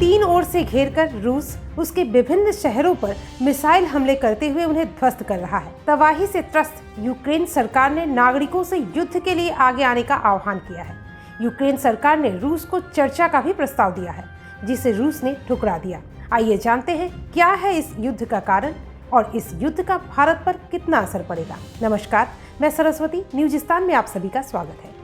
तीन ओर से घेरकर रूस उसके विभिन्न शहरों पर मिसाइल हमले करते हुए उन्हें ध्वस्त कर रहा है। तबाही से त्रस्त यूक्रेन सरकार ने नागरिकों से युद्ध के लिए आगे आने का आह्वान किया है। यूक्रेन सरकार ने रूस को चर्चा का भी प्रस्ताव दिया है, जिसे रूस ने ठुकरा दिया। आइए जानते हैं क्या है इस युद्ध का कारण और इस युद्ध का भारत पर कितना असर पड़ेगा। नमस्कार, मैं सरस्वती, न्यूजिस्तान में आप सभी का स्वागत है।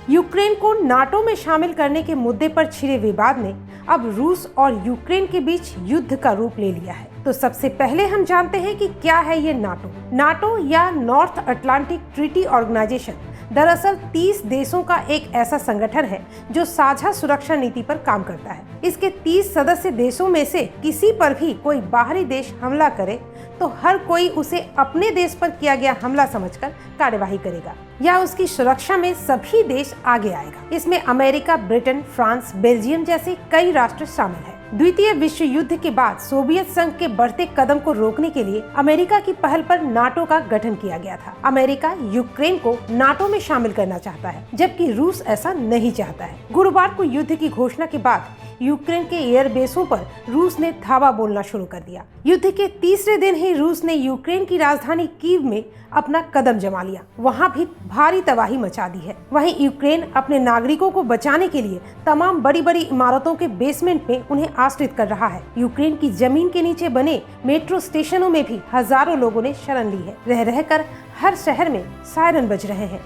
यूक्रेन को नाटो में शामिल करने के मुद्दे पर छिड़े विवाद ने अब रूस और यूक्रेन के बीच युद्ध का रूप ले लिया है। तो सबसे पहले हम जानते हैं कि क्या है ये नाटो। नाटो या नॉर्थ अटलांटिक ट्रीटी ऑर्गेनाइजेशन दरअसल 30 देशों का एक ऐसा संगठन है जो साझा सुरक्षा नीति पर काम करता है। इसके 30 सदस्य देशों में से किसी पर भी कोई बाहरी देश हमला करे तो हर कोई उसे अपने देश पर किया गया हमला समझकर कार्यवाही करेगा या उसकी सुरक्षा में सभी देश आगे आएगा। इसमें अमेरिका, ब्रिटेन, फ्रांस, बेल्जियम जैसे कई राष्ट्र शामिल हैं। द्वितीय विश्व युद्ध के बाद सोवियत संघ के बढ़ते कदम को रोकने के लिए अमेरिका की पहल पर नाटो का गठन किया गया था। अमेरिका यूक्रेन को नाटो में शामिल करना चाहता है, जबकि रूस ऐसा नहीं चाहता है। गुरुवार को युद्ध की घोषणा के बाद यूक्रेन के एयरबेसों पर रूस ने धावा बोलना शुरू कर दिया। युद्ध के तीसरे दिन ही रूस ने यूक्रेन की राजधानी कीव में अपना कदम जमा लिया। वहां भी भारी तबाही मचा दी है। वहीं यूक्रेन अपने नागरिकों को बचाने के लिए तमाम बड़ी बड़ी इमारतों के बेसमेंट में उन्हें आश्रित कर रहा है। यूक्रेन की जमीन के नीचे बने मेट्रो स्टेशनों में भी हजारों लोगों ने शरण ली है। रह रहकर हर शहर में सायरन बज रहे हैं।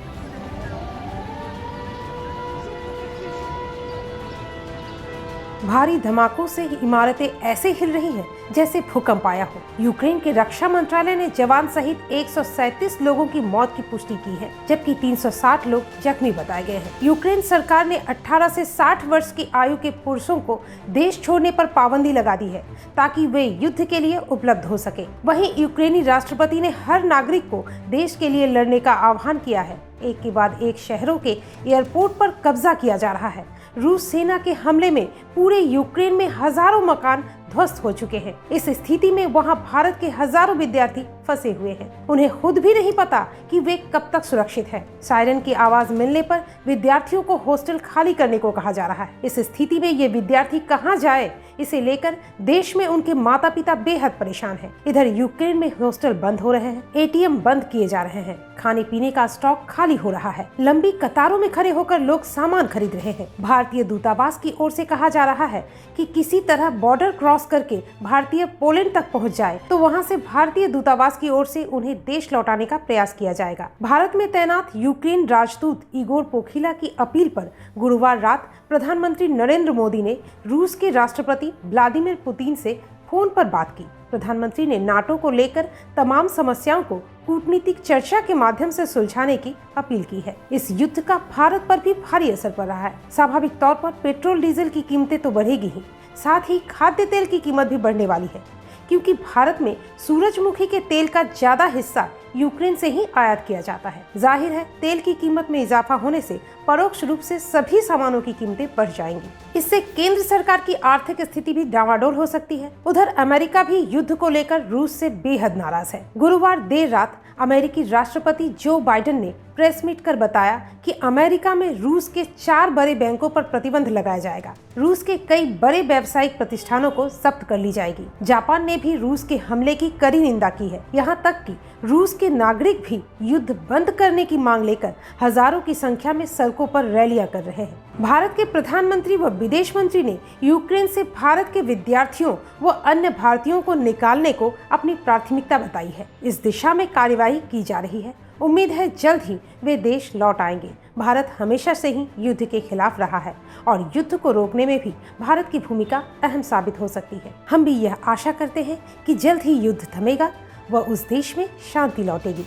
भारी धमाकों से इमारतें ऐसे हिल रही हैं जैसे भूकंप आया हो। यूक्रेन के रक्षा मंत्रालय ने जवान सहित 137 लोगों की मौत की पुष्टि की है, जबकि 360 लोग जख्मी बताए गए हैं। यूक्रेन सरकार ने 18 से 60 वर्ष की आयु के पुरुषों को देश छोड़ने पर पाबंदी लगा दी है ताकि वे युद्ध के लिए उपलब्ध हो सके। वहीं यूक्रेनी राष्ट्रपति ने हर नागरिक को देश के लिए लड़ने का आह्वान किया है। एक के बाद एक शहरों के एयरपोर्ट पर कब्जा किया जा रहा है। रूस सेना के हमले में पूरे यूक्रेन में हजारों मकान ध्वस्त हो चुके हैं। इस स्थिति में वहां भारत के हजारों विद्यार्थी फंसे हुए हैं। उन्हें खुद भी नहीं पता कि वे कब तक सुरक्षित हैं। सायरन की आवाज मिलने पर विद्यार्थियों को हॉस्टल खाली करने को कहा जा रहा है। इस स्थिति में ये विद्यार्थी कहां जाए, इसे लेकर देश में उनके माता पिता बेहद परेशान हैं। इधर यूक्रेन में हॉस्टल बंद हो रहे हैं, एटीएम बंद किए जा रहे हैं, खाने पीने का स्टॉक खाली हो रहा है। लंबी कतारों में खड़े होकर लोग सामान खरीद रहे हैं। भारतीय दूतावास की ओर से कहा जा रहा है कि किसी तरह बॉर्डर क्रॉस करके भारतीय पोलैंड तक पहुंच जाए तो वहां से भारतीय दूतावास की ओर से उन्हें देश लौटाने का प्रयास किया जाएगा। भारत में तैनात यूक्रेन राजदूत इगोर पोखिला की अपील पर गुरुवार रात प्रधानमंत्री नरेंद्र मोदी ने रूस के राष्ट्रपति व्लादिमीर पुतिन से फोन पर बात की। प्रधानमंत्री ने नाटो को लेकर तमाम समस्याओं को कूटनीतिक चर्चा के माध्यम से सुलझाने की अपील की है। इस युद्ध का भारत पर भी भारी असर पड़ रहा है। स्वाभाविक तौर पर पेट्रोल डीजल की कीमतें तो बढ़ेगी ही, साथ ही खाद्य तेल की कीमत भी बढ़ने वाली है, क्योंकि भारत में सूरजमुखी के तेल का ज्यादा हिस्सा यूक्रेन से ही आयात किया जाता है। जाहिर है तेल की कीमत में इजाफा होने से परोक्ष रूप से सभी सामानों की कीमतें बढ़ जाएंगी। इससे केंद्र सरकार की आर्थिक स्थिति भी डावाडोल हो सकती है। उधर अमेरिका भी युद्ध को लेकर रूस से बेहद नाराज है। गुरुवार देर रात अमेरिकी राष्ट्रपति जो बाइडेन ने प्रेस मीट कर बताया कि अमेरिका में रूस के 4 बड़े बैंकों पर प्रतिबंध लगाया जाएगा। रूस के कई बड़े व्यावसायिक प्रतिष्ठानों को जब्त कर ली जाएगी। जापान ने भी रूस के हमले की कड़ी निंदा की है। यहाँ तक कि रूस के नागरिक भी युद्ध बंद करने की मांग लेकर हजारों की संख्या में सड़कों पर रैलियां कर रहे हैं। भारत के प्रधानमंत्री व विदेश मंत्री ने यूक्रेन से भारत के विद्यार्थियों व अन्य भारतीयों को निकालने को अपनी प्राथमिकता बताई है। इस दिशा में कार्यवाही की जा रही है। उम्मीद है जल्द ही वे देश लौट आएंगे। भारत हमेशा से ही युद्ध के खिलाफ रहा है और युद्ध को रोकने में भी भारत की भूमिका अहम साबित हो सकती है। हम भी यह आशा करते हैं कि जल्द ही युद्ध थमेगा व उस देश में शांति लौटेगी।